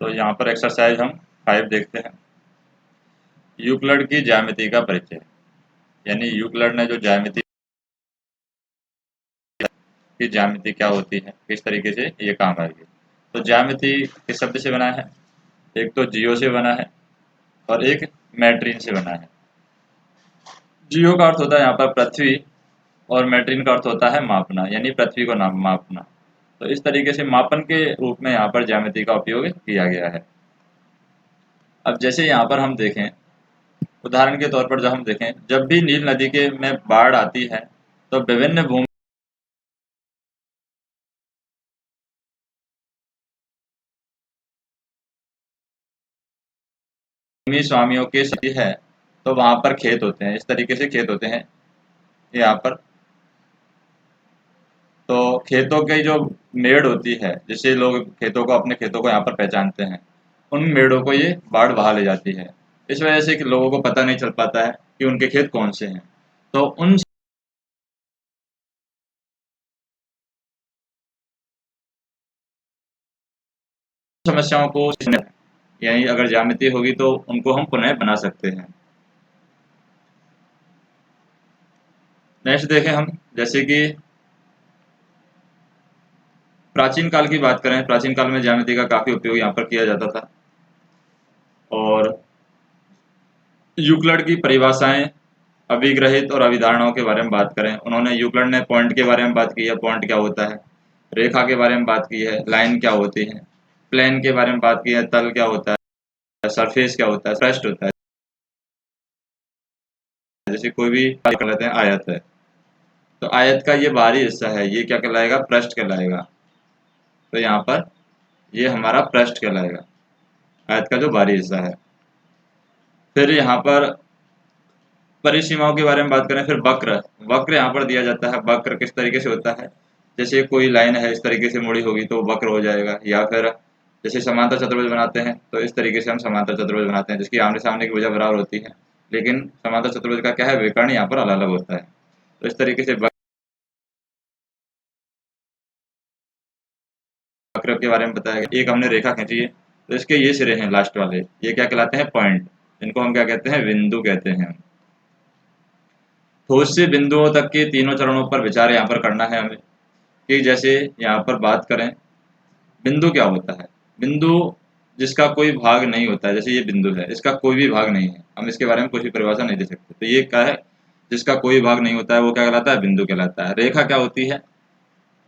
तो यहाँ पर एक्सरसाइज हम 5 देखते हैं। यूक्लिड की ज्यामिति का परिचय, यानी यूक्लिड ने जो ज्यामिति की ज्यामिति क्या होती है, किस तरीके से ये काम आएगी। तो ज्यामिति किस शब्द से बना है? एक तो जियो से बना है और एक मैट्रिन से बना है। जियो का अर्थ होता है यहाँ पर पृथ्वी और मैट्रिन का अर्थ होता है मापना, यानी पृथ्वी को नाम मापना। तो इस तरीके से मापन के रूप में यहाँ पर ज्यामिति का उपयोग किया गया है। अब जैसे यहाँ पर हम देखें, उदाहरण के तौर पर जब हम देखें, जब भी नील नदी के में बाढ़ आती है तो विभिन्न भूमि स्वामियों के स्थिति है तो वहां पर खेत होते हैं, इस तरीके से खेत होते हैं यहाँ पर। तो खेतों की जो मेड़ होती है, जिससे लोग खेतों को अपने खेतों को यहाँ पर पहचानते हैं, उन मेड़ों को ये बाढ़ बहा ले जाती है। इस वजह से कि लोगों को पता नहीं चल पाता है कि उनके खेत कौन से हैं। तो उन समस्याओं को, यानी अगर ज्यामिति होगी तो उनको हम पुनः बना सकते हैं। नेक्स्ट देखें हम, जैसे कि प्राचीन काल की बात करें, प्राचीन काल में ज्यामिति का काफी उपयोग यहाँ पर किया जाता था। और यूक्लिड की परिभाषाएं, अभिग्रहित और अभिधारणाओं के बारे में बात करें, उन्होंने यूक्लिड ने पॉइंट के बारे में बात की है, पॉइंट क्या होता है, रेखा के बारे में बात की है, लाइन क्या होती है, प्लेन के बारे में बात की है, तल क्या होता है, सरफेस क्या होता है, पृष्ठ होता है। जैसे कोई भी कर लेते हैं, आयत है तो आयत का ये बाहरी हिस्सा है, ये क्या कहलाएगा? पृष्ठ कहलाएगा। तो यहाँ पर ये हमारा पृष्ठ कहलाएगा, आयत का जो बाहरी हिस्सा है। फिर यहाँ पर परिसीमाओं के बारे में बात करें, फिर वक्र, वक्र यहाँ पर दिया जाता है। वक्र किस तरीके से होता है? जैसे कोई लाइन है इस तरीके से मुड़ी होगी तो वक्र हो जाएगा। या फिर जैसे समांतर चतुर्भुज बनाते हैं तो इस तरीके से हम समांतर चतुर्भुज बनाते हैं, जिसकी आमने सामने की भुजा बराबर होती है, लेकिन समांतर चतुर्भुज का क्या है, विकर्ण यहाँ पर अलग अलग होता है। तो इस तरीके से वक्र के बारे में बताया गया। एक हमने रेखा खींची है तो इसके ये सिरे हैं लास्ट वाले, ये क्या कहलाते हैं? पॉइंट। इनको हम क्या कहते हैं? बिंदु कहते हैं। ठोस से बिंदुओं तक के तीनों चरणों पर विचार यहाँ पर करना है हमें। कि जैसे यहाँ पर बात करें, बिंदु क्या होता है? बिंदु जिसका कोई भाग नहीं होता है, जैसे ये बिंदु है, इसका कोई भी भाग नहीं है, हम इसके बारे में कुछ भी परिभाषा नहीं दे सकते। तो ये क्या है? जिसका कोई भाग नहीं होता है वो क्या कहलाता है? बिंदु कहलाता है। रेखा क्या होती है?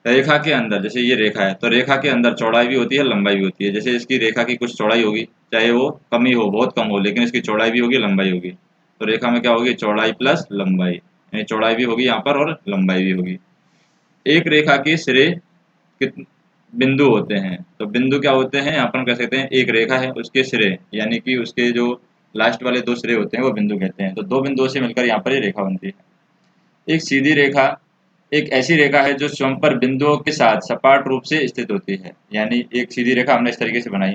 रेखा के अंदर, जैसे ये रेखा है तो रेखा के अंदर चौड़ाई भी होती है, लंबाई भी होती है। जैसे इसकी रेखा की कुछ चौड़ाई होगी, चाहे वो कम ही हो, बहुत कम हो, लेकिन इसकी चौड़ाई भी होगी, लंबाई होगी। तो रेखा में क्या होगी? चौड़ाई प्लस लंबाई, यानी चौड़ाई भी होगी यहाँ पर और लंबाई भी होगी। एक रेखा के सिरे कित बिंदु होते हैं। तो बिंदु क्या होते हैं? यहाँ पर हम कह सकते हैं एक रेखा है, उसके सिरे, यानी कि उसके जो लास्ट वाले 2 सिरे होते हैं वो बिंदु कहते हैं। तो 2 बिंदुओं से मिलकर यहाँ पर ये रेखा बनती है। एक सीधी रेखा एक ऐसी रेखा है जो स्वयं पर बिंदुओं के साथ सपाट रूप से स्थित होती है। यानी एक सीधी रेखा हमने इस तरीके से बनाई,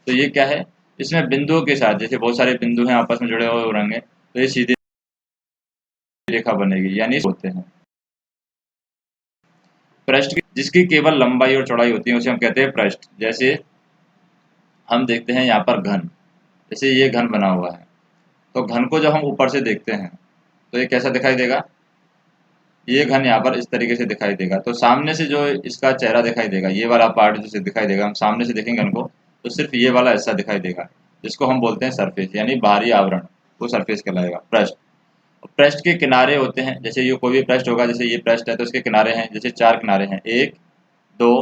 तो ये क्या है? इसमें बिंदुओं के साथ, जैसे बहुत सारे बिंदु हैं आपस में जुड़े हुए होंगे, तो ये सीधी रेखा बनेगी, यानी होते हैं। पृष्ठ जिसकी केवल लंबाई और चौड़ाई होती है उसे हम कहते हैं पृष्ठ। जैसे हम देखते हैं यहाँ पर घन, जैसे ये घन बना हुआ है, तो घन को जब हम ऊपर से देखते हैं तो ये कैसा दिखाई देगा? ये घन यहाँ पर इस तरीके से दिखाई देगा। तो सामने से जो इसका चेहरा दिखाई देगा, ये वाला पार्ट जो दिखाई देगा, हम सामने से देखेंगे घन को तो सिर्फ ये वाला हिस्सा दिखाई देगा, जिसको हम बोलते हैं सरफेस, यानी बाहरी आवरण, वो सरफेस कहलाएगा। पृष्ठ, पृष्ठ के किनारे होते हैं, जैसे ये कोई भी पृष्ठ होगा, जैसे ये पृष्ठ है तो इसके किनारे हैं, जैसे 4 किनारे हैं, 1 2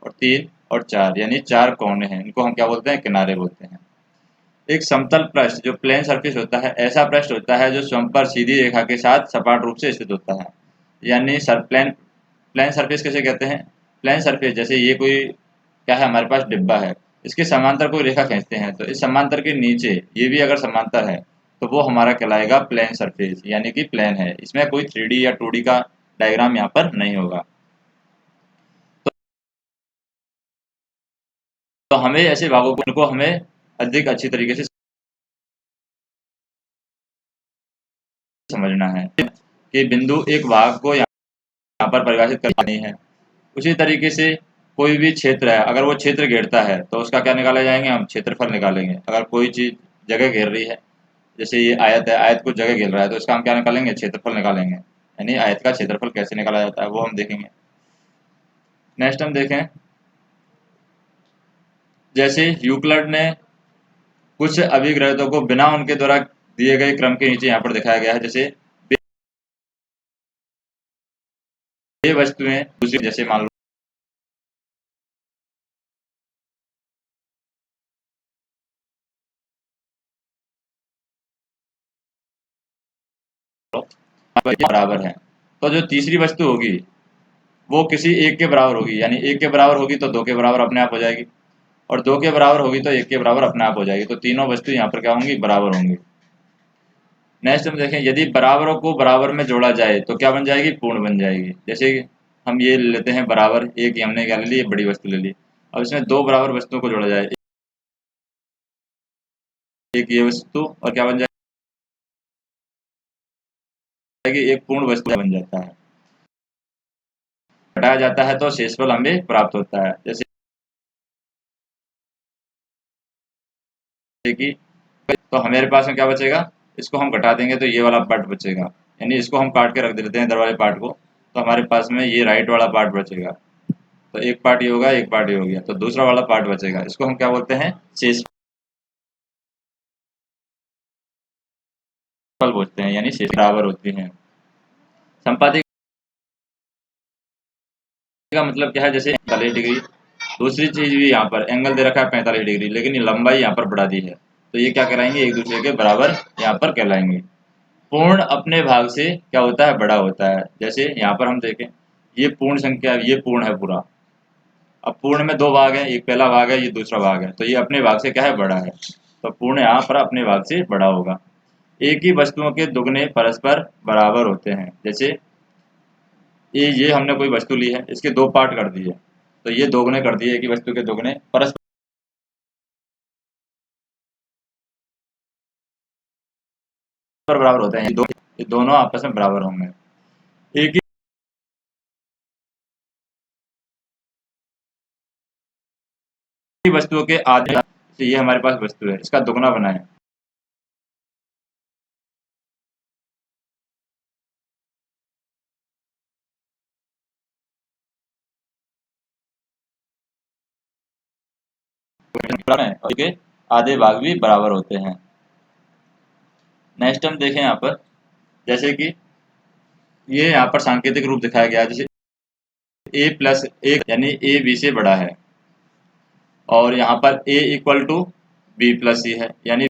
और 3 और 4, यानी 4 कोने हैं, इनको हम क्या बोलते हैं? किनारे बोलते हैं। एक समतल पृष्ठ जो प्लेन सरफेस होता है, ऐसा पृष्ठ होता है जो स्वयं पर सीधी रेखा के साथ सपाट रूप से स्थित होता है। यानी सर प्लेन प्लेन सरफेस कैसे कहते हैं? प्लेन सरफेस, जैसे ये कोई क्या है, हमारे पास डिब्बा है, इसके समांतर कोई रेखा खींचते हैं तो इस समांतर के नीचे ये भी अगर समांतर है तो वो हमारा कहलाएगा प्लेन सरफेस, यानी कि प्लेन है, इसमें कोई 3D या 2D का डायग्राम यहाँ पर नहीं होगा। तो हमें ऐसे भागों को हमें अधिक अच्छी तरीके से समझना है कि बिंदु एक भाग को यहाँ पर परिभाषित करनी है। उसी तरीके से कोई भी क्षेत्र है, अगर वो क्षेत्र घेरता है तो उसका क्या निकाले जाएंगे, हम क्षेत्रफल निकालेंगे। अगर कोई चीज़ जगह घेर रही है, जैसे ये आयत है, आयत को जगह घेर रहा है, तो इसका हम क्या निकालेंगे, क्षेत्रफल निकालेंगे। यानी आयत का क्षेत्रफल कैसे निकाला जाता है वो हम देखेंगे। नेक्स्ट हम देखें, जैसे यूक्लिड ने कुछ अभिग्रहितों को बिना उनके द्वारा दिए गए क्रम के नीचे यहाँ पर दिखाया गया है। जैसे ये वस्तुएं दूसरी, जैसे मान लो बराबर है, तो जो तीसरी वस्तु होगी वो किसी एक के बराबर होगी। यानी एक के बराबर होगी तो दो के बराबर अपने आप हो जाएगी, और दो के बराबर होगी तो एक के बराबर अपने आप हो जाएगी। तो तीनों वस्तु यहाँ पर क्या होंगी, बराबर होंगी। नेक्स्ट हम देखें, यदि बराबरों को बराबर में जोड़ा जाए तो क्या बन जाएगी, पूर्ण बन जाएगी। जैसे हम ये लेते हैं बराबर, एक हमने क्या ले ली, बड़ी वस्तु ले ली। अब इसमें दो बराबर वस्तुओं को जोड़ा जाए, एक ये वस्तु और क्या बन जाएगी, एक पूर्ण वस्तु बन जाता है। घटाया जाता है तो शेषफल हमें प्राप्त होता है। जैसे कि तो हमारे पास में क्या बचेगा, इसको हम घटा देंगे तो ये वाला पार्ट बचेगा। यानी इसको हम काट के रख देते हैं इधर वाले पार्ट को, तो हमारे पास में ये राइट वाला पार्ट बचेगा। तो एक पार्ट ये होगा, एक पार्ट ये हो गया, तो दूसरा वाला पार्ट बचेगा। इसको हम क्या बोलते हैं, शेषफल बोलते हैं। यानी शेष बराबर होती हैं। संपाति का मतलब क्या है, जैसे 45 डिग्री, दूसरी चीज भी यहाँ पर एंगल दे रखा है 45 डिग्री, लेकिन ये लंबाई यहाँ पर बढ़ा दी है, तो ये क्या कहलाएंगे, एक दूसरे के बराबर यहाँ पर कहलाएंगे। पूर्ण अपने भाग से क्या होता है, बड़ा होता है। जैसे यहाँ पर हम देखें, ये पूर्ण संख्या, ये पूर्ण है पूरा। अब पूर्ण में दो भाग है, एक पहला भाग है, ये दूसरा भाग है, तो ये अपने भाग से क्या है, बड़ा है। तो पूर्ण यहाँ पर अपने भाग से बड़ा होगा। एक ही वस्तुओं के दुगने परस्पर बराबर होते हैं। जैसे ये हमने कोई वस्तु ली है, इसके दो पार्ट कर दिए, तो ये दोगुने कर दिए, एक ही वस्तु के दोगुने परस्पर बराबर होते हैं। ये दोनों आपस में बराबर होंगे। एक ही वस्तुओं के आधे, तो ये हमारे पास वस्तु है, इसका दुगना बना है। और के आधे भाग भी बराबर होते हैं। नेक्स्ट हम देखें यहाँ पर, जैसे कि ये यहाँ पर सांकेतिक रूप दिखाया गया है। जैसे a+1 यानी a b से बड़ा है, और यहाँ पर a इक्वल टू b+c है, यानी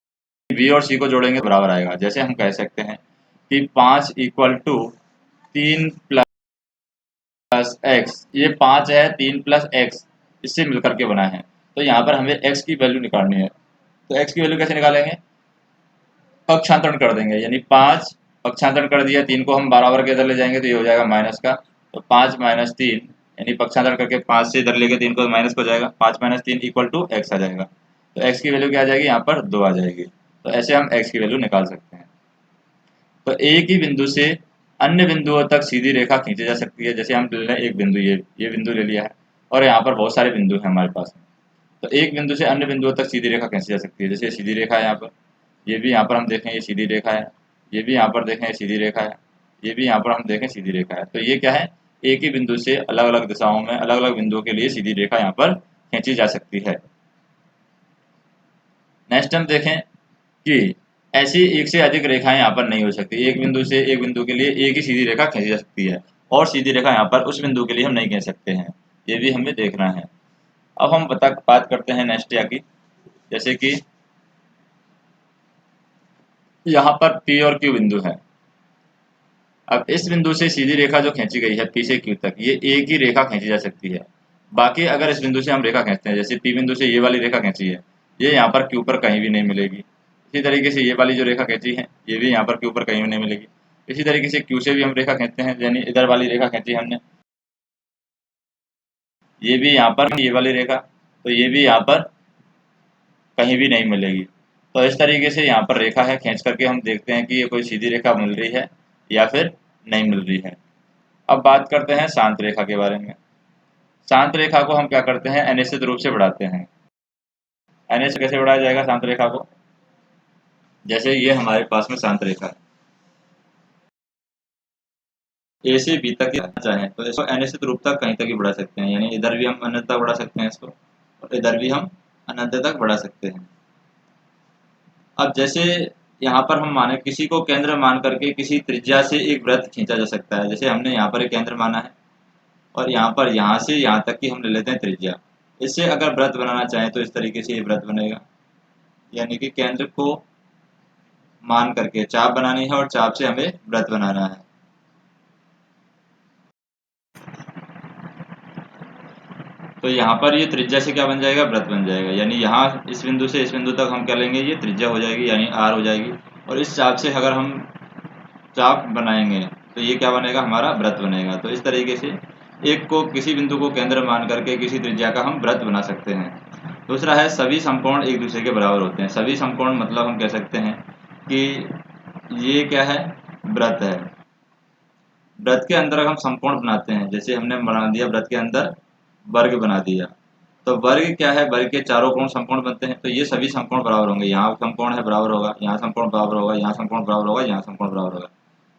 b और c को जोड़ेंगे तो बराबर आएगा। जैसे हम कह सकते हैं कि 5 इक्वल टू 3 प्लस एक्स, ये 5 है, 3 प्लस एक्स इससे मिलकर के बना है। तो यहाँ पर हमें x की वैल्यू निकालनी है, तो x की वैल्यू कैसे निकालेंगे, पक्षांतरण कर देंगे। यानी 5 पक्षांतरण कर दिया, 3 को हम बराबर के इधर ले जाएंगे तो ये हो जाएगा माइनस का, तो 5 माइनस 3, यानी पक्षांतरण करके 5 से इधर लेके 3 को माइनस हो जाएगा, 5 माइनस 3 इक्वल टू एक्स आ जाएगा। तो एक्स की वैल्यू क्या आ जाएगी, यहाँ पर 2 आ जाएगी। तो ऐसे हम एक्स की वैल्यू निकाल सकते हैं। तो एक ही बिंदु से अन्य बिंदुओं तक सीधी रेखा खींची जा सकती है। जैसे हम ले लें एक बिंदु, ये बिंदु ले लिया है, और यहाँ पर बहुत सारे बिंदु हैं हमारे पास। तो एक बिंदु से अन्य बिंदुओं तक सीधी रेखा खींची जा सकती है। जैसे सीधी रेखा है यहाँ पर, ये भी यहाँ पर हम देखें ये सीधी रेखा है, ये भी यहाँ पर देखें ये सीधी रेखा है, ये भी यहाँ पर हम देखें सीधी रेखा है। तो ये क्या है, एक ही बिंदु से अलग अलग दिशाओं में अलग अलग बिंदुओं के लिए सीधी रेखा यहाँ पर खींची जा सकती है। नेक्स्ट हम देखें कि ऐसी एक से अधिक रेखाएं यहाँ पर नहीं हो सकती। एक बिंदु से एक बिंदु के लिए एक ही सीधी रेखा खींची जा सकती है, और सीधी रेखा यहाँ पर उस बिंदु के लिए हम नहीं खींच सकते हैं। ये भी हमें देखना है। अब हम बात करते हैं नेक्स्ट या की, जैसे कि यहाँ पर P और Q बिंदु है। अब इस बिंदु से सीधी रेखा जो खींची गई है P से Q तक, ये एक ही रेखा खींची जा सकती है। बाकी अगर इस बिंदु से हम रेखा खींचते हैं, जैसे P बिंदु से ये वाली रेखा खींची है, ये यहाँ पर Q पर कहीं भी नहीं मिलेगी। इसी तरीके से ये वाली जो रेखा खींची है, ये भी यहाँ पर Q पर कहीं भी नहीं मिलेगी। इसी तरीके से Q से भी हम रेखा खींचते हैं, यानी इधर वाली रेखा खींची हमने, ये भी यहाँ पर ये वाली रेखा, तो ये भी यहाँ पर कहीं भी नहीं मिलेगी। तो इस तरीके से यहाँ पर रेखा है, खींच करके हम देखते हैं कि ये कोई सीधी रेखा मिल रही है या फिर नहीं मिल रही है। अब बात करते हैं शांत रेखा के बारे में। शांत रेखा को हम क्या करते हैं, अनिश्चित रूप से बढ़ाते हैं। अनिश्चित कैसे बढ़ाया जाएगा शांत रेखा को, जैसे ये हमारे पास में शांत रेखा है, ए से बी तक चाहें तो इसको अनिश्चित रूप तक कहीं तक ही बढ़ा सकते हैं, यानी इधर भी हम अनंत तक बढ़ा सकते हैं इसको, और इधर भी हम अनंत तक बढ़ा सकते हैं। अब जैसे यहाँ पर हम माने किसी को केंद्र मान करके किसी त्रिज्या से एक वृत्त खींचा जा सकता है, जैसे हमने यहाँ पर एक केंद्र माना है और यहाँ पर यहाँ से यहाँ तक की हम ले लेते हैं त्रिज्या। इससे अगर वृत्त बनाना चाहें तो इस तरीके से ये वृत्त बनेगा, यानी कि केंद्र को मान करके चाप बनानी है और चाप से हमें वृत्त बनाना है। तो यहाँ पर ये त्रिज्या से क्या बन जाएगा, वृत्त बन जाएगा, यानी यहाँ इस बिंदु से इस बिंदु तक हम क्या लेंगे, ये त्रिज्या हो जाएगी यानी आर हो जाएगी। और इस चाप से अगर हम चाप बनाएंगे तो ये क्या बनेगा, हमारा वृत्त बनेगा। तो इस तरीके से एक को किसी बिंदु को केंद्र मान करके किसी त्रिज्या का हम वृत्त बना सकते हैं। दूसरा है सभी समकोण एक दूसरे के बराबर होते हैं। सभी समकोण मतलब हम कह सकते हैं कि ये क्या है, वृत्त है। वृत्त के अंदर हम समकोण बनाते हैं, जैसे हमने बना दिया वृत्त के अंदर वर्ग बना दिया, तो वर्ग क्या है, वर्ग के चारों कोण समकोण बनते हैं, तो ये सभी समकोण बराबर होंगे। यहाँ समकोण है बराबर होगा, यहाँ समकोण बराबर होगा, यहाँ समकोण बराबर होगा, यहाँ समकोण बराबर होगा।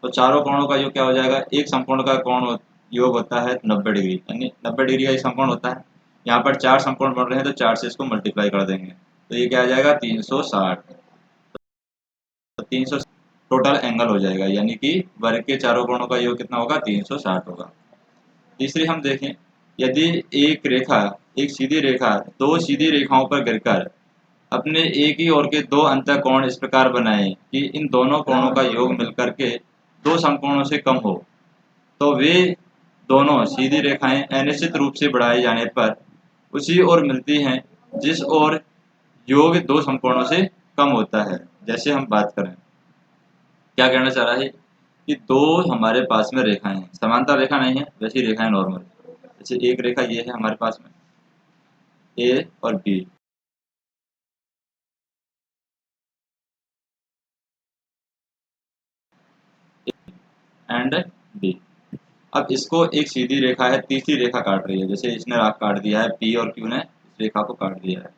तो चारों कोणों का योग क्या हो जाएगा, एक समकोण का कोण योग होता है 90 डिग्री, यानी 90 डिग्री का एक समकोण होता है। यहाँ पर 4 समकोण बन रहे हैं तो 4 से इसको मल्टीप्लाई कर देंगे तो ये क्या आ जाएगा 360। तो 300 टोटल एंगल हो जाएगा, यानी कि वर्ग के चारों कोणों का योग कितना होगा, 360 होगा। तीसरी हम देखें, यदि एक रेखा, एक सीधी रेखा दो सीधी रेखाओं पर गिरकर अपने एक ही ओर के दो अंतःकोण इस प्रकार बनाए कि इन दोनों कोणों का योग मिलकर के दो समकोणों से कम हो, तो वे दोनों सीधी रेखाएं अनिश्चित रूप से बढ़ाए जाने पर उसी ओर मिलती हैं जिस ओर योग दो समकोणों से कम होता है। जैसे हम बात करें, क्या कहना चाह रहा है कि दो हमारे पास में रेखाएं हैं, समांतर रेखा नहीं है, वैसी रेखाएं नॉर्मल। जैसे एक रेखा ये है हमारे पास में, ए और बी, एंड बी। अब इसको एक सीधी रेखा है, तीसरी रेखा काट रही है, जैसे इसने राह काट दिया है, पी और क्यू ने इस रेखा को काट दिया है।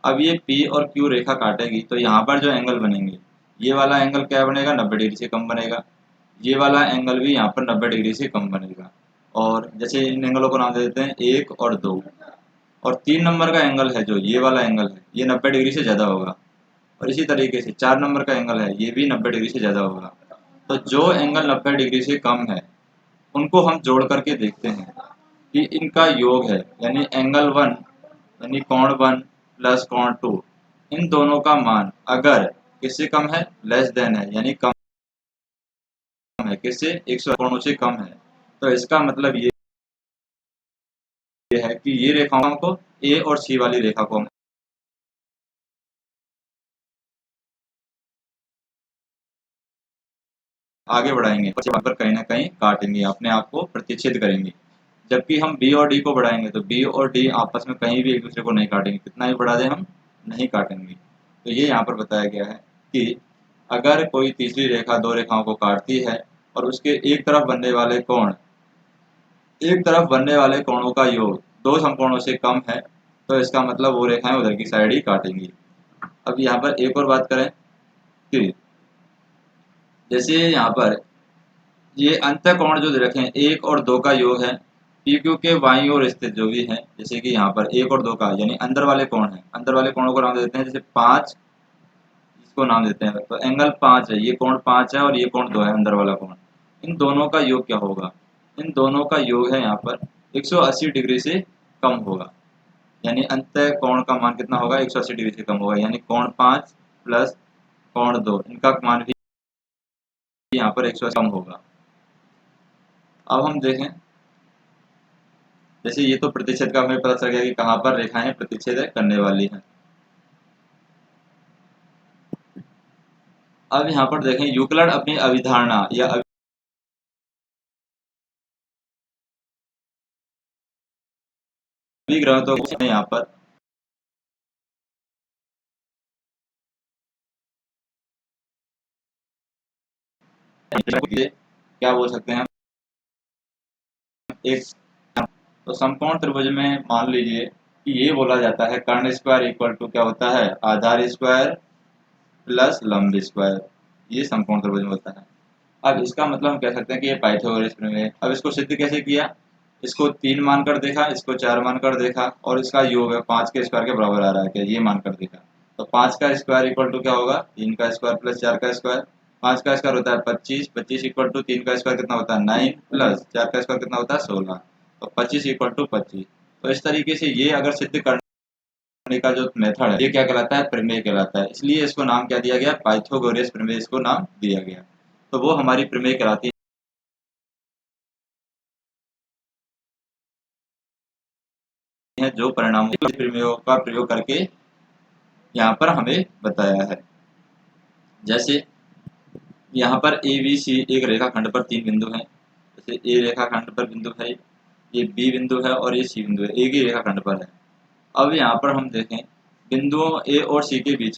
अब ये पी और क्यू रेखा काटेगी तो यहाँ पर जो एंगल बनेंगे, ये वाला एंगल क्या बनेगा, 90 डिग्री से कम बनेगा। ये वाला एंगल भी यहाँ पर 90 डिग्री से कम बनेगा। और जैसे इन एंगलों को नाम दे देते हैं 1 और 2। और 3 नंबर का एंगल है, जो ये वाला एंगल है, ये 90 डिग्री से ज़्यादा होगा। और इसी तरीके से 4 नंबर का एंगल है, ये भी 90 डिग्री से ज़्यादा होगा। तो जो एंगल 90 डिग्री से कम है उनको हम जोड़ करके देखते हैं कि इनका योग है, यानी एंगल 1 यानी कोण 1 प्लस कोण 2, इन दोनों का मान अगर किससे कम है, लेस देन है, यानी कम है किससे, 180 कोणों से कम है, तो इसका मतलब ये है कि ये रेखाओं को, ए और सी वाली रेखा को हम आगे बढ़ाएंगे और वहाँ पर कहीं ना कहीं काटेंगे, अपने आप को प्रतिच्छेद करेंगे। जबकि हम बी और डी को बढ़ाएंगे तो बी और डी आपस में कहीं भी एक दूसरे को नहीं काटेंगे, कितना भी बढ़ा दें हम नहीं काटेंगे। तो ये यहाँ पर बताया गया है कि अगर कोई तीसरी रेखा दो रेखाओं को काटती है और उसके एक तरफ बनने वाले कोणों का योग दो समकोणों से कम है, तो इसका मतलब वो रेखाएं उधर की साइड ही काटेंगी। अब यहाँ पर एक और बात करें कि जैसे यहाँ पर ये अंत कोण जो रखे हैं 1 और 2 का योग है पी क्यू के बाईं ओर स्थित जो भी है, जैसे कि यहाँ पर 1 और 2 का यानी अंदर वाले कोण है, अंदर वाले कोणों को नाम देते हैं, जैसे 5 इसको नाम देते हैं, तो एंगल 5 है, ये कोण 5 है और ये कोण 2 है, अंदर वाला कोण। इन दोनों का योग क्या होगा, इन दोनों का योग है यहाँ पर 180 डिग्री से कम होगा, यानी अंत कोण का मान कितना होगा, 180 डिग्री से कम होगा, यानी कोण 5 प्लस कोण 2, इनका मान भी यहाँ पर 180 कम होगा। अब हम देखें, जैसे ये तो प्रतिच्छेद का हमें पता चल गया कि कहाँ पर रेखाएं प्रतिच्छेद करने वाली हैं। अब यहाँ पर देखें, यूक्लिड अपनी अभिधारणा या अभिग्रह को यहाँ पर क्या बोल सकते हैं, एक तो समकोण त्रिभुज में मान लीजिए कि ये बोला जाता है कर्ण स्क्वायर इक्वल टू क्या होता है, आधार स्क्वायर प्लस लंब स्क्वायर। ये समकोण त्रिभुज में होता है। अब इसका मतलब हम कह सकते हैं कि ये पाइथागोरस प्रमेय है। अब इसको सिद्ध कैसे किया, इसको 3 मानकर देखा, इसको 4 मानकर देखा, और इसका योग है 5 के स्क्वायर के बराबर आ रहा है क्या, ये मानकर देखा। तो 5 का स्क्वायर इक्वल टू क्या होगा, 3 का स्क्वायर प्लस 4 का स्क्वायर। 5 का स्क्वायर होता है 25, 25 इक्वल टू 3 का स्क्वायर कितना होता है 9 प्लस 4 का स्क्वायर कितना होता है 16। तो 25 इक्वल टू 25। तो इस तरीके से ये अगर सिद्ध करने का जो मेथड है ये क्या कहलाता है, प्रमेय कहलाता है। इसलिए इसको नाम क्या दिया गया, पाइथागोरस प्रमेय इसको नाम दिया गया। तो वो हमारी प्रमेय कहलाती है जो परिणामों प्रमेयों का प्रयोग करके यहाँ पर हमें बताया है। जैसे यहाँ पर ए बी सी एक रेखाखंड पर 3 बिंदु हैं। जैसे ए रेखाखंड पर बिंदु है, ये बी बिंदु है और ये सी बिंदु है, एक ही रेखाखंड पर है। अब यहाँ पर हम देखें बिंदुओं ए और सी के बीच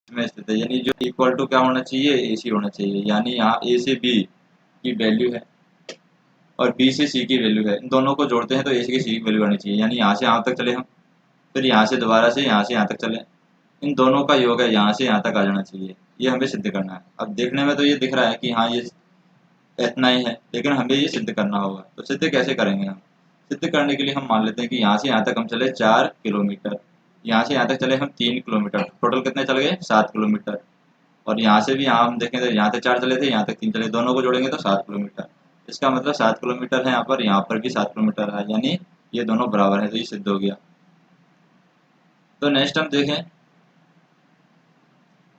में स्थित है, यानी जो इक्वल टू क्या होना चाहिए, ए सी होना चाहिए। यानी यहाँ ए से बी की वैल्यू है और बी से सी की वैल्यू है, इन दोनों को जोड़ते हैं तो ए से सी की वैल्यू आनी चाहिए। यानी यहाँ से यहाँ तक चले हम, फिर यहाँ से दोबारा से यहाँ तक चले, इन दोनों का योग है यहाँ से यहाँ तक आ जाना चाहिए। ये हमें सिद्ध करना है। अब देखने में तो ये दिख रहा है कि हाँ ये इतना ही है, लेकिन हमें ये सिद्ध करना होगा। तो सिद्ध कैसे करेंगे हम, सिद्ध करने के लिए हम मान लेते हैं कि यहाँ से यहाँ तक हम चले 4 किलोमीटर, यहाँ से यहाँ तक चले हम 3 किलोमीटर, टोटल कितने चल गए 7 किलोमीटर। और यहाँ से भी यहाँ हम देखें तो यहाँ तक 4 चले थे, यहाँ तक 3 चले, दोनों को जोड़ेंगे तो 7 किलोमीटर। इसका मतलब 7 किलोमीटर है यहाँ पर भी 7 किलोमीटर है, यानी ये दोनों बराबर है, तो ये सिद्ध हो गया। तो नेक्स्ट हम देखें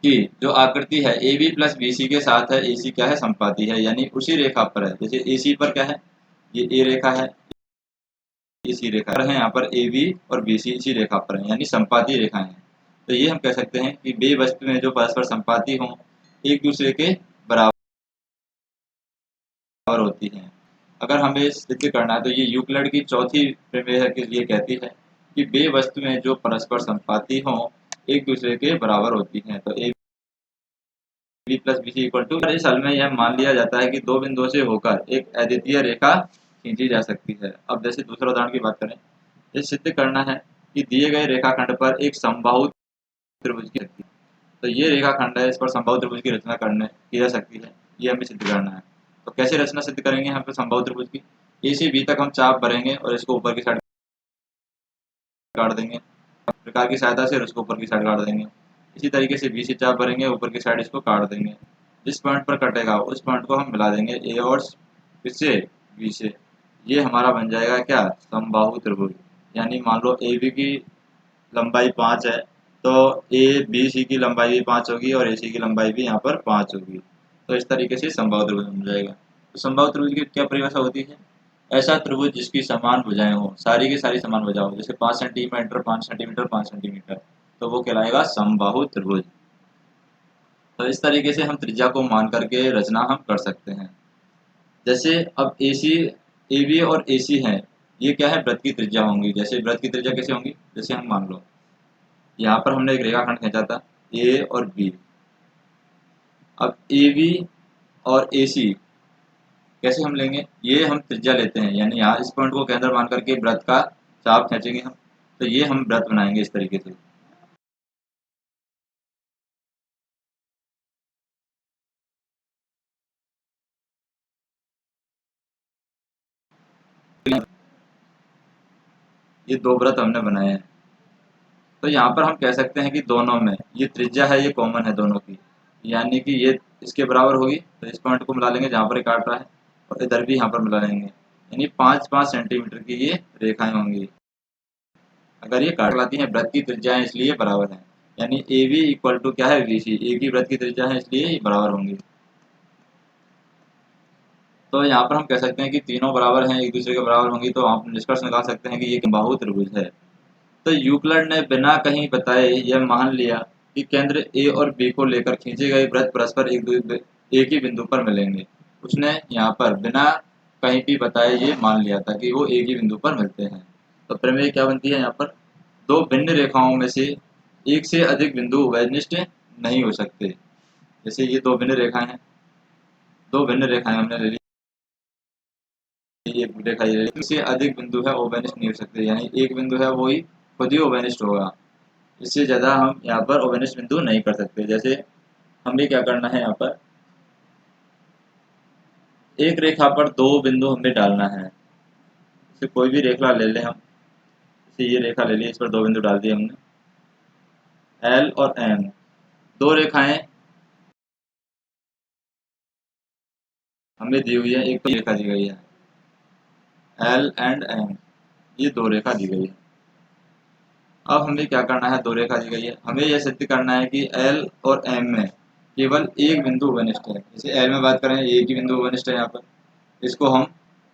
कि जो आकृति है A B plus B C के साथ है, ए सी क्या है, संपाती है, यानी उसी रेखा पर है। जैसे ए सी पर क्या है, ये ए रेखा है, इसी रेखा पर है, यहाँ पर ए बी और बी सी इसी रेखा पर है, यानी संपाती रेखाएं हैं। तो ये हम कह सकते हैं कि बे वस्तु में जो परस्पर संपाती हों एक दूसरे के बराबर होती हैं। अगर हमें सिद्ध करना है तो ये यूक्लिड की चौथी प्रमेय है कि ये कहती है कि बे वस्तु में जो परस्पर संपाती हों एक दूसरे के बराबर होती हैं। तो A B plus B C equal to, इस हल में यह मान लिया जाता है कि दो बिंदुओं से होकर एक अद्वितीय रेखा खींची जा सकती है। अब जैसे दूसरा उदाहरण की बात करें, ये सिद्ध करना है कि दिए गए रेखाखंड पर एक समबाहु त्रिभुज की रखती है। तो ये रेखाखंड है, इस पर समबाहु त्रिभुज की रचना करने की जा सकती है, ये हमें सिद्ध करना है। तो कैसे रचना सिद्ध करेंगे हम पे समबाहु त्रिभुज की, ए से बी तक हम चाप भरेंगे और इसको ऊपर की साइड काट देंगे, प्रकार की सहायता से उसको ऊपर की साइड काट देंगे। इसी तरीके से बी से चाप भरेंगे, ऊपर की साइड इसको काट देंगे। जिस पॉइंट पर कटेगा उस पॉइंट को हम मिला देंगे ए और किससे, बी से। ये हमारा बन जाएगा क्या, समबाहु त्रिभुज। यानी मान लो ए बी की लंबाई 5 है, तो ए बी सी की लंबाई भी 5 होगी और ए सी की लंबाई भी यहाँ पर 5 होगी। तो इस तरीके से समबाहु त्रिभुज बन जाएगा। तो समबाहु त्रिभुज की क्या परिभाषा होती है, ऐसा त्रिभुज जिसकी समान भुजाएं हो, सारी की सारी समान भुजा हो, जैसे 5 सेंटीमीटर 5 सेंटीमीटर 5 सेंटीमीटर, तो वो कहलाएगा समबाहु त्रिभुज। तो इस तरीके से हम त्रिज्या को मान करके रचना हम कर सकते हैं। जैसे अब ए सी, ए बी और ए सी है, ये क्या है, वृत्त की त्रिज्या होंगी। जैसे वृत्त की त्रिज्या कैसे होंगी, जैसे हम मान लो यहाँ पर हमने एक रेखाखंड खींचा था ए और बी। अब ए बी और ए सी कैसे हम लेंगे, ये हम त्रिज्या लेते हैं, यानी यहाँ इस पॉइंट को केंद्र मान करके वृत्त का चाप खींचेंगे हम, तो ये हम वृत्त बनाएंगे इस तरीके से। ये दो वृत्त हमने बनाए हैं। तो यहाँ पर हम कह सकते हैं कि दोनों में ये त्रिज्या है, ये कॉमन है दोनों की, यानी कि ये इसके बराबर होगी। तो इस पॉइंट को मिला लेंगे जहाँ पर ये काट रहा है, और इधर भी यहाँ पर मिला लेंगे, यानी 5-5 सेंटीमीटर की ये रेखाएं होंगी। अगर ये काट लाती हैं, वृत्त की त्रिज्या है इसलिए बराबर है, यानी ए बी इक्वल टू क्या है, बी सी, ए की वृत्त की त्रिज्या है इसलिए ये बराबर होंगी। तो यहाँ पर हम कह सकते हैं कि तीनों बराबर हैं, एक दूसरे के बराबर होंगी, तो हम निष्कर्ष निकाल सकते हैं कि ये बाहु त्रिभुज है। तो यूक्लिड ने बिना कहीं बताए यह मान लिया कि केंद्र ए और बी को लेकर खींचे गए वृत्त परस्पर एक ही बिंदु पर मिलेंगे। उसने यहाँ पर बिना कहीं भी बताए ये मान लिया था कि वो एक ही बिंदु पर मिलते हैं। तो प्रमेय क्या बनती है, यहाँ पर दो भिन्न रेखाओं में से एक से अधिक बिंदु वस्तुनिष्ठ नहीं हो सकते। जैसे ये दो भिन्न रेखाएं हैं, दो भिन्न रेखाएं हमने ले ली, एक रेखा ये ले ली, इससे अधिक बिंदु है ओवेनिस्ट नहीं हो सकते, यानी एक बिंदु है वही खुद ही ओवेनिस्ट होगा। इससे ज़्यादा हम यहाँ पर ओवेनिस्ट बिंदु नहीं कर सकते। जैसे हमें क्या करना है, यहाँ पर एक रेखा पर दो बिंदु हमें डालना है। जैसे कोई भी रेखा ले लें हम, जैसे ये रेखा ले ली, इस पर दो बिंदु डाल दिए हमने, एल और एम, दो रेखाएं हमें दी हुई है, एक तो रेखा दी गई है एल एंड एम, ये दो रेखा दी गई है। अब हमें क्या करना है, दो रेखा दी गई है, हमें यह सिद्ध करना है कि एल और एम में केवल एक बिंदु वनिष्ठ है। जैसे एल में बात करें, एक ही बिंदु वनिष्ठ है यहाँ पर, इसको हम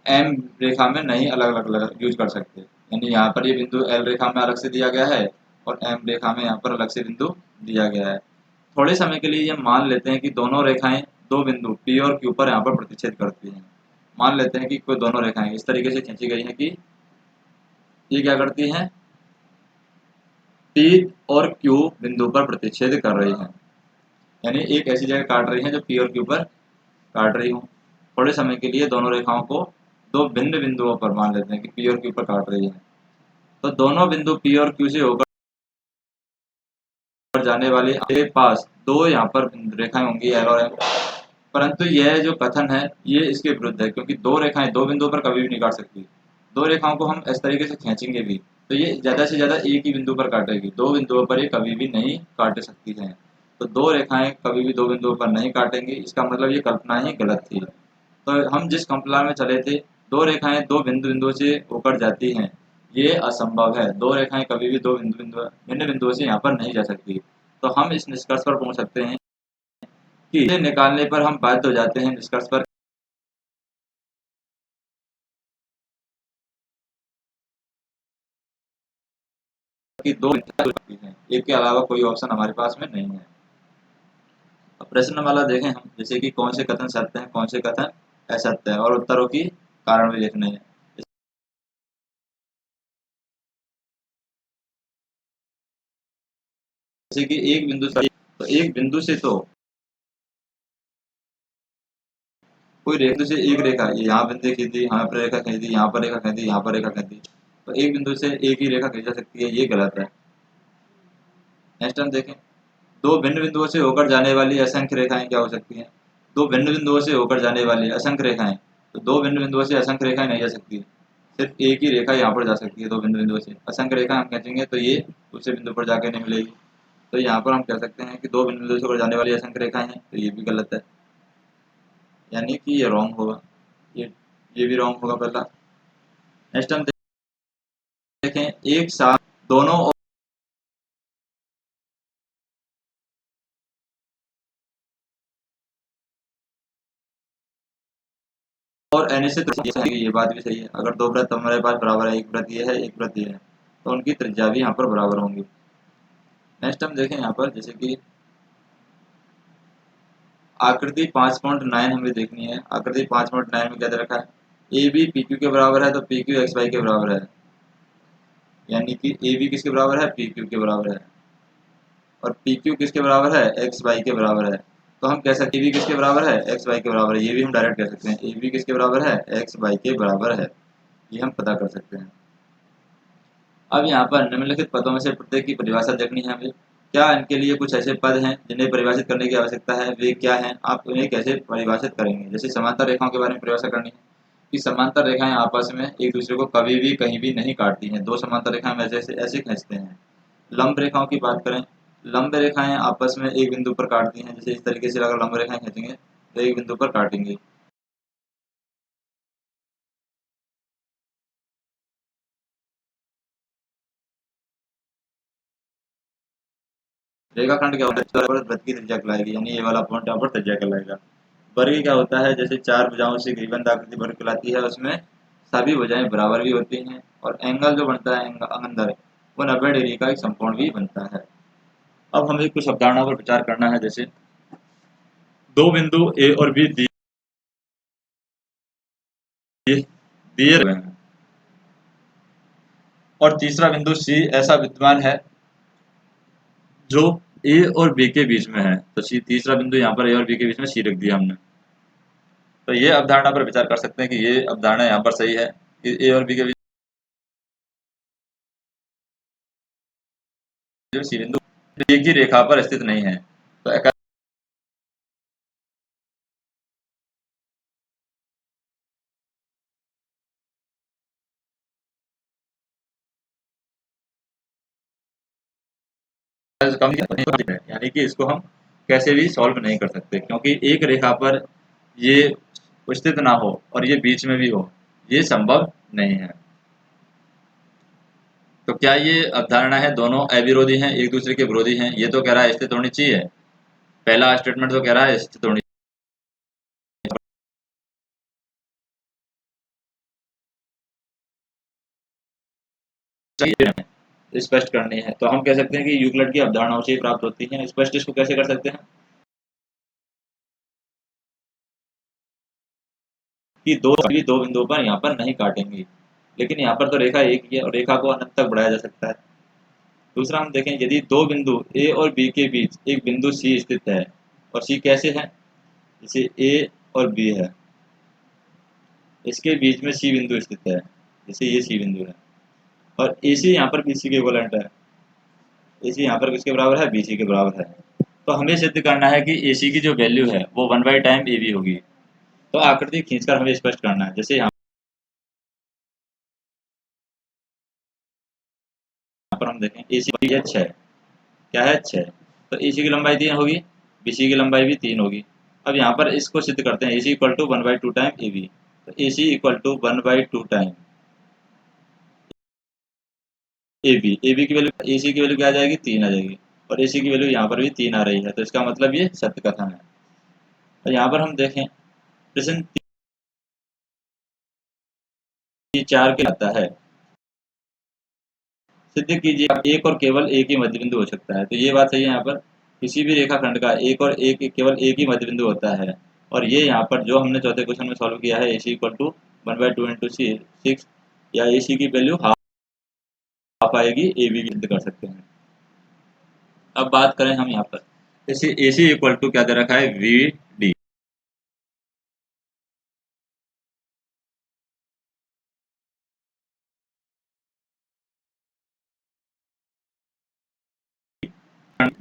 एम रेखा में नहीं अलग अलग यूज कर सकते। यानी यहाँ पर ये बिंदु एल रेखा में अलग से दिया गया है और एम रेखा में यहाँ पर अलग से बिंदु दिया गया है। थोड़े समय के लिए ये मान लेते हैं कि दोनों रेखाएं दो बिंदु पी और क्यू पर यहाँ पर प्रतिच्छेद करती हैं। मान लेते हैं कि कोई दोनों रेखाएं इस तरीके से खींची गई हैं कि ये क्या करती हैं, पी और क्यू बिंदु पर प्रतिच्छेद कर रही हैं, यानी एक ऐसी जगह काट रही हैं जो पी और क्यू पर काट रही हूँ। थोड़े समय के लिए दोनों रेखाओं को दो भिन्न बिंदुओं पर मान लेते हैं कि पी और क्यू पर काट रही है। तो दोनों बिंदु पी और क्यू से होकर जाने वाली के पास दो यहाँ पर रेखाएं होंगी एल और एम, परंतु यह जो कथन है ये इसके विरुद्ध है, क्योंकि दो रेखाएं दो बिंदुओं पर कभी भी नहीं काट सकती। दो रेखाओं को हम इस तरीके से खींचेंगे भी तो ये ज़्यादा से ज़्यादा एक ही बिंदु पर काटेगी, दो बिंदुओं पर ये कभी भी नहीं काट सकती हैं। तो दो रेखाएं कभी भी दो बिंदुओं पर नहीं काटेंगी, इसका मतलब ये कल्पना ही गलत थी। तो हम जिस कल्पना में चले थे, दो रेखाएं दो बिंदु बिंदुओं से होकर जाती हैं, ये असंभव है। दो रेखाएं कभी भी दो भिन्न बिंदुओं से यहाँ पर नहीं जा सकती। तो हम इस निष्कर्ष पर पहुंच सकते हैं कि इसे निकालने पर हम बाध्य हो जाते हैं निष्कर्ष पर कि दो हैं, एक के अलावा कोई ऑप्शन हमारे पास में नहीं है। अब प्रश्न वाला देखें हम, जैसे कि कौन से कथन सत्य हैं, कौन से कथन असत्य है, और उत्तरों की कारण भी लिखने हैं। जैसे कि एक बिंदु से, तो एक बिंदु से तो कोई रेखा से एक रेखा, ये यहाँ बिंदु खींची, यहाँ पर रेखा खींची, यहाँ पर रेखा खींची, यहाँ पर रेखा खींची, तो एक बिंदु से एक ही रेखा खींच जा सकती है, ये गलत है। नेक्स्ट हम देखें, दो भिन्न बिंदुओं से होकर जाने वाली असंख्य रेखाएं क्या हो सकती हैं। दो भिन्न बिंदुओं से होकर जाने वाली असंख्य रेखाएं, तो दो भिन्न बिंदुओं से असंख्य रेखाएं नहीं जा सकती, सिर्फ एक ही रेखा यहाँ पर जा सकती है। दो भिन्न बिंदुओं से असंख्य रेखा हम खींचेंगे तो ये दूसरे बिंदु पर जाके नहीं मिलेगी। तो यहाँ पर हम कह सकते हैं कि दो भिन्न बिंदुओं से होकर जाने वाली असंख्य रेखाएं हैं, तो ये भी गलत है, यानी कि ये रॉन्ग होगा, ये भी रॉन्ग होगा पहला। नेक्स्ट हम देखें, एक साथ दोनों और अनिश्चित ये बात भी सही है। अगर दो वृत्त हमारे पास बराबर है, एक वृत्त ये है, एक वृत्त ये है, तो उनकी त्रिज्या भी यहाँ पर बराबर होंगी। नेक्स्ट हम देखें यहाँ पर, जैसे कि आकृति 5.9 हमें देखनी है। आकृति 5.9 में क्या दे रखा है, ए बी पी क्यू के बराबर है, तो पी क्यू एक्स वाई के बराबर है, यानी कि ए बी किसके बराबर है, पी क्यू के बराबर है, और पी क्यू किसके बराबर है, एक्स वाई के बराबर है। तो हम कह सकते हैं ए बी किसके बराबर है, एक्स वाई के बराबर है, ये भी हम डायरेक्ट कह सकते हैं ए बी किसके बराबर है, एक्स वाई के बराबर है, ये हम पता कर सकते हैं। अब यहाँ पर निम्नलिखित पदों में से प्रत्येक की परिभाषा देखनी है हमें। क्या इनके लिए कुछ ऐसे पद हैं जिन्हें परिभाषित करने की आवश्यकता है, वे क्या हैं, आप उन्हें कैसे परिभाषित करेंगे। जैसे समांतर रेखाओं के बारे में परिभाषा करनी है कि समांतर रेखाएं आपस में एक दूसरे को कभी भी कहीं भी नहीं काटती हैं, दो समांतर रेखाएं हम ऐसे ऐसे खींचते हैं। लंब रेखाओं की बात करें, लंब रेखाएं आपस में एक बिंदु पर काटती हैं, जैसे इस तरीके से अगर लंब रेखाएं खींचेंगे तो एक बिंदु पर काटेंगे। रेखाखंड क्या होता है, वृत्त की त्रिज्या कहलाएगी, यानी ये वाला पॉइंट यहाँ पर त्रिज्या कहलाएगा। वर्ग क्या होता है, जैसे चार भुजाओं से घीबंद आकृति वर्ग कहलाती है, उसमें सभी भुजाएं बराबर भी होती हैं, और एंगल जो बनता है अंदर वो 90 डिग्री का एक समकोण भी बनता है। अब हमें कुछ अवधारणाओं पर विचार करना है। जैसे दो बिंदु ए और बी दिए हुए हैं, और तीसरा बिंदु सी ऐसा विद्यमान है जो ए और बी के बीच में है, तो सी तीसरा बिंदु यहाँ पर ए और बी के बीच में सी रख दिया हमने। तो ये अवधारणा पर विचार कर सकते हैं कि ये अवधारणा यहाँ पर सही है कि ए और बी के बीच में सी बिंदु एक ही रेखा पर स्थित नहीं है। तो कम है, यानी कि इसको हम कैसे भी सॉल्व नहीं कर सकते, क्योंकि एक रेखा पर ये स्थित ना हो और ये बीच में भी हो, ये संभव नहीं है। तो क्या ये अवधारणा है दोनों अविरोधी हैं, एक दूसरे के विरोधी हैं? ये तो कह रहा है स्थित होनी चाहिए, पहला स्टेटमेंट तो कह रहा है स्थित होनी चाहिए, स्पष्ट करनी है। तो हम कह सकते हैं कि यूक्लिड की अवधारणाओं से ही प्राप्त होती है। स्पष्ट इसको कैसे कर सकते हैं कि दो बिंदुओं पर यहाँ पर नहीं काटेंगे, लेकिन यहाँ पर तो रेखा एक ही है और रेखा को अनंत तक बढ़ाया जा सकता है। दूसरा हम देखें, यदि दो बिंदु ए और बी के बीच एक बिंदु सी स्थित है, और सी कैसे है, जैसे ए और बी है, इसके बीच में सी बिंदु स्थित है, जैसे ये सी बिंदु है, और ए सी यहाँ पर बी सी के इक्विवेलेंट है, ए सी यहाँ पर किसके बराबर है, बी सी के बराबर है। तो हमें सिद्ध करना है कि ए सी की जो वैल्यू है वो 1/टाइम ए बी होगी। तो आकृति खींचकर हमें स्पष्ट करना है। जैसे यहाँ पर हम देखें ए सी एच है, क्या है, 6। तो ए सी की लंबाई 3 होगी, बी सी की लंबाई भी 3 होगी। अब यहाँ पर इसको सिद्ध करते हैं, A C equal to 1/2 time A B. तो A C equal to 1/2 time A B की वैल्यू, ए सी की वैल्यू क्या आ जाएगी, 3 आ जाएगी, और ए सी की वैल्यू यहाँ पर भी 3 आ रही है। तो इसका मतलब ये सत्य कथन है। और यहाँ पर हम देखें, प्रश्न 4 के आता है, सिद्ध कीजिए एक और केवल एक ही मध्य बिंदु हो सकता है। तो ये बात सही है, यहाँ पर किसी भी रेखाखंड का एक और एक केवल एक ही मध्य बिंदु होता है। और ये यहाँ पर जो हमने चौथे क्वेश्चन में सॉल्व किया है, ए सी इक्वल टू 1/2 इंटू सी 6, या ए सी की वैल्यू हाफ आएगी, ए बी सिद्ध कर सकते हैं। अब बात करें हम यहाँ पर, जैसे ए सी इक्वल टू क्या दे रखा है, वी डी।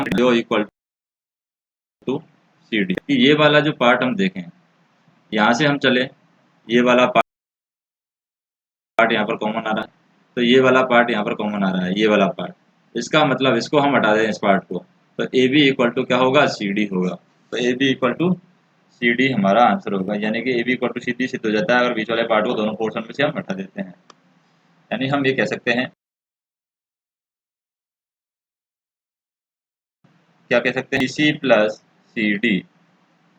जो इक्वल टू सी डी, ये वाला जो पार्ट हम देखें, यहाँ से हम चले, ये वाला पार्ट यहाँ पर कॉमन आ रहा है, तो ये वाला पार्ट यहाँ पर कॉमन आ रहा है, ये वाला पार्ट। इसका मतलब इसको हम हटा दें, इस पार्ट को, तो ए बी इक्वल टू क्या होगा, सी डी होगा। तो A B equal to C D हमारा आंसर होगा, यानी कि A B equal to C D सिद्ध हो जाता है अगर बीच वाले पार्ट को दोनों पोर्शन में से हम हटा देते हैं। यानी हम ये कह सकते हैं, क्या कह सकते हैं, B C plus C D.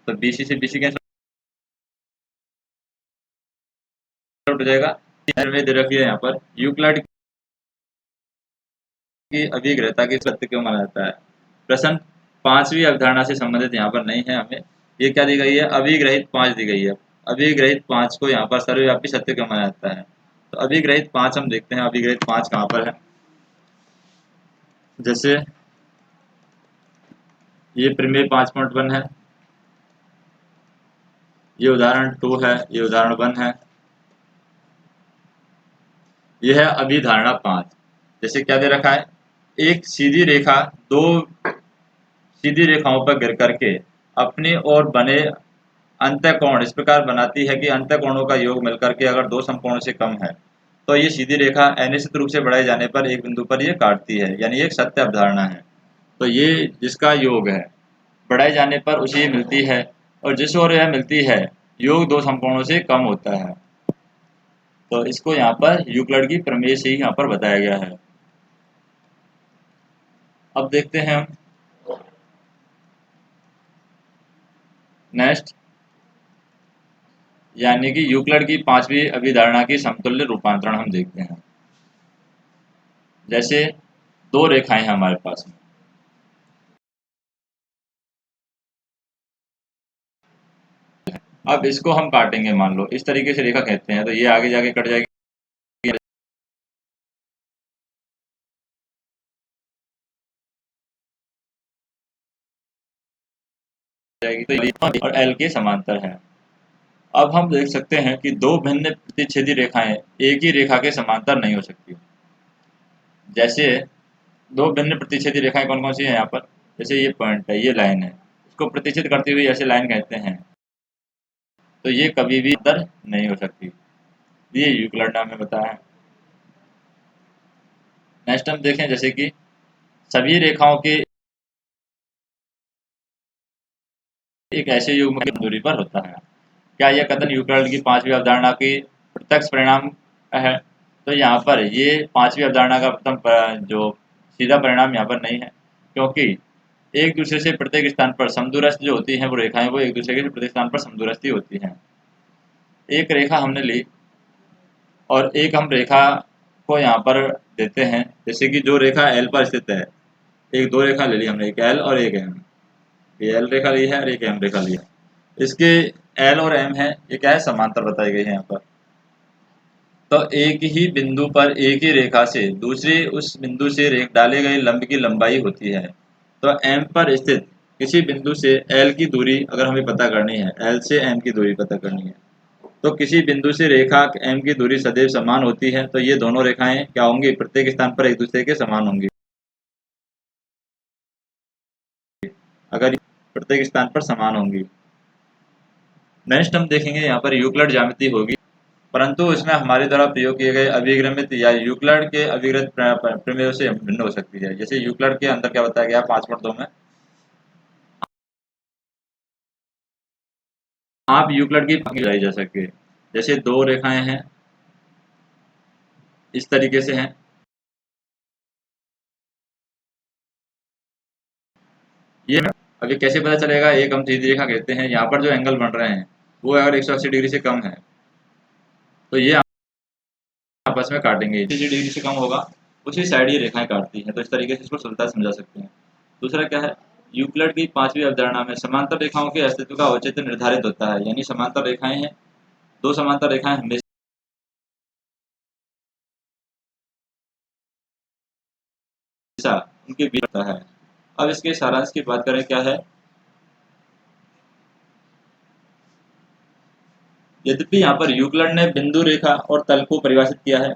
तो बी सी से बी सी कैंसिल आउट हो जाएगा। में दे रखी है यहाँ पर, यूक्लिड की अभिग्रहता की सत्य क्यों माना जाता है। प्रश्न 5वीं अवधारणा से संबंधित यहाँ पर नहीं है, हमें ये क्या दी गई है, अभिग्रहित 5 दी गई है। अभिग्रहित 5 को यहाँ पर सर्वव्यापी सत्य क्यों माना जाता है। तो अभिग्रहित 5 हम देखते हैं, अभिग्रहित 5 कहाँ पर है। जैसे ये प्रमेय 5.1 है, ये उदाहरण 2 है, ये उदाहरण 1 है, यह है अभिधारणा 5। जैसे क्या दे रखा है, एक सीधी रेखा दो सीधी रेखाओं पर गिर करके अपनी ओर बने अंतःकोण इस प्रकार बनाती है कि अंतःकोणों का योग मिलकर के अगर दो समकोण से कम है, तो ये सीधी रेखा अनिश्चित रूप से बढ़ाए जाने पर एक बिंदु पर ये काटती है, यानी एक सत्य अवधारणा है। तो ये जिसका योग है बढ़ाए जाने पर उसे मिलती है, और जिस ओर यह मिलती है योग दो समकोणों से कम होता है। तो इसको यहाँ पर यूक्लिड की प्रमेय से ही यहाँ पर बताया गया है। अब देखते हैं हम नेक्स्ट, यानी कि यूक्लिड की 5वीं अभिधारणा की समतुल्य रूपांतरण हम देखते हैं। जैसे दो रेखाएं हैं हमारे पास में, अब इसको हम काटेंगे, मान लो इस तरीके से रेखा खींचते हैं, तो ये आगे जाके कट जाएगी, जाएगी, तो ये और एल के समांतर है। अब हम देख सकते हैं कि दो भिन्न प्रतिच्छेदी रेखाएं एक ही रेखा के समांतर नहीं हो सकती। जैसे दो भिन्न प्रतिच्छेदी रेखाएं कौन कौन सी हैं यहाँ पर, जैसे ये पॉइंट है, ये लाइन है, इसको प्रतिच्छेद करती हुई ऐसे लाइन कहते हैं, तो ये कभी भी अंतर नहीं हो सकती। ये यूक्लिड ने हमें बताया है। नेक्स्ट हम देखें जैसे कि सभी रेखाओं के एक ऐसे युग्म की दूरी पर होता है। क्या यह कथन यूक्लिड की पांचवी अवधारणा की प्रत्यक्ष परिणाम है? तो यहाँ पर ये पांचवी अवधारणा का जो सीधा परिणाम यहाँ पर नहीं है, क्योंकि एक दूसरे से प्रत्येक स्थान पर समदूरस्थ जो होती हैं वो रेखाएं, वो एक दूसरे के प्रत्येक स्थान पर समदूरस्थ ही होती हैं। एक रेखा हमने ली और एक हम रेखा को यहाँ पर देते हैं, जैसे कि जो रेखा एल पर स्थित है, एक दो रेखा ले ली हमने, एक एल और एक एम। ये एल रेखा ली है और एक एम रेखा ली है। इसके एल और एम है, ये क्या है, समांतर बताई गई है यहाँ पर। तो एक ही बिंदु पर एक ही रेखा से दूसरे उस बिंदु से डाले गए लंब की लंबाई होती है। तो एम पर स्थित किसी बिंदु से एल की दूरी अगर हमें पता करनी है, एल से एम की दूरी पता करनी है, तो किसी बिंदु से रेखा एम की दूरी सदैव समान होती है। तो ये दोनों रेखाएं क्या होंगी, प्रत्येक स्थान पर एक दूसरे के समान होंगी। अगर प्रत्येक स्थान पर समान होंगी। नेक्स्ट हम देखेंगे यहाँ पर यूक्लिड ज्यामिति होगी, परंतु इसमें हमारे द्वारा प्रयोग किए गए अभिक्रमित या यूक्लिड के अभिकृत प्रमेयों से भिन्न हो सकती है। जैसे यूक्लिड के अंदर क्या बताया गया 5.2 में, आप यूक्लिड की लगाई जा सके। जैसे दो रेखाएं हैं, इस तरीके से हैं, ये अभी कैसे पता चलेगा, एक हम सीधी रेखा कहते हैं, यहाँ पर जो एंगल बन रहे हैं वो अगर 180 डिग्री से कम है तो ये आपस में काटेंगे, 180 डिग्री से कम होगा उसी साइड ये रेखाएं काटती हैं। तो इस तरीके से इसको सुलझा समझा सकते हैं। दूसरा क्या है, यूक्लिड की पांचवी अवधारणा में समांतर रेखाओं के अस्तित्व का औचित्य निर्धारित होता है। यानी समांतर रेखाएं हैं, दो समांतर रेखाएं हमेशा उनके बीच होता है। अब इसके सारांश की बात करें, क्या है, यद्यपि यहाँ पर यूक्लिड ने बिंदु रेखा और तल को परिभाषित किया है,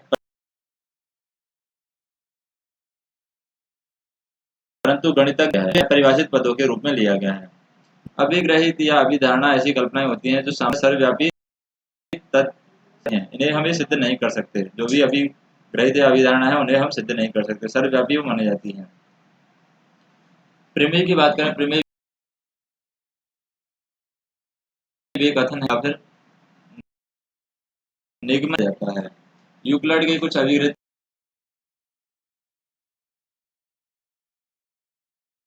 परंतु गणितज्ञ है परिभाषित पदों के रूप में लिया गया है। अभिग्रहित या अभिधारणा ऐसी कल्पनाएं होती हैं जो सर्वव्यापी तथ्य हैं, इन्हें हम सिद्ध नहीं कर सकते। जो भी अभिग्रहित या अभिधारणा है उन्हें हम सिद्ध नहीं कर सकते, सर्वव्यापी मानी जाती हैं। प्रमेय की बात करें, प्रमेय वे कथन है या फिर निगमन जाता है। यूक्लिड के कुछ अभिग्रहित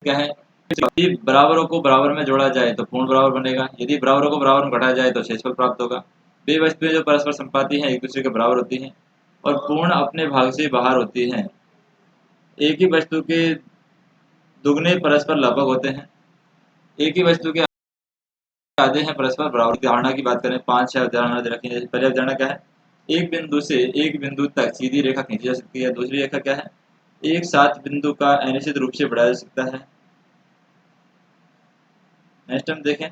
क्या है, यदि बराबरों को बराबर में जोड़ा जाए तो पूर्ण बराबर बनेगा, यदि बराबरों को बराबर में घटाया जाए तो शेषफल प्राप्त होगा। वे वस्तुएं जो परस्पर संपाती हैं एक दूसरे के बराबर होती हैं और पूर्ण अपने भाग से बाहर होती हैं। एक ही वस्तु के दुगने परस्पर लगभग होते हैं, एक ही वस्तु के आधे हैं परस्पर बराबर। धारणा की बात करें, 5-6 अवधारणा रखी है। पहली अवधारणा क्या है, एक बिंदु से एक बिंदु तक सीधी रेखा खींची जा सकती है। दूसरी रेखा क्या है, एक साथ बिंदु का अनिश्चित रूप से बढ़ाया जा सकता है। नेक्स्ट हम देखें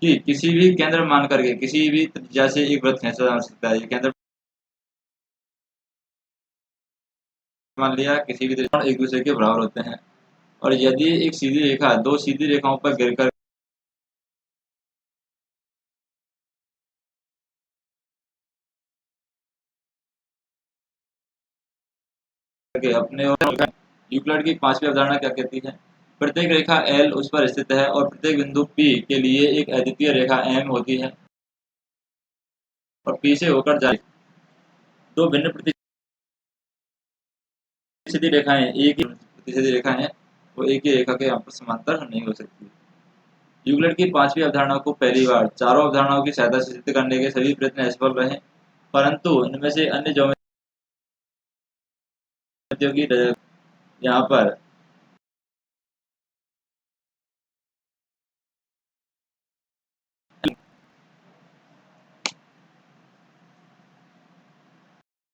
कि किसी भी केंद्र मान करके किसी भी त्रिज्या से एक वृत्त खींचा जा सकता है। ये केंद्र मान लिया, किसी भी त्रिज्या एक दूसरे के बराबर होते हैं, और यदि एक सीधी रेखा दो सीधी रेखाओं पर गिरकर के अपने और यूक्लिड की पांचवी अवधारणा क्या कहती है, प्रत्येक रेखा एल उस पर स्थित है और प्रत्येक बिंदु पी के लिए एक अद्वितीय रेखा एम होती है और पी से होकर जाए। दो भिन्न प्रतिच्छेदी रेखाएं एक ही प्रतिच्छेदी रेखा है, वो एक ही रेखा के आपस समांतर नहीं हो सकती। यूक्लिड की पांचवी अवधारणा को पहली बार चारों अवधारणाओं की सहायता से सिद्ध करने के सभी प्रयत्न असफल रहे, परंतु इनमें से अन्य ज्योमेट्रियों की यहाँ पर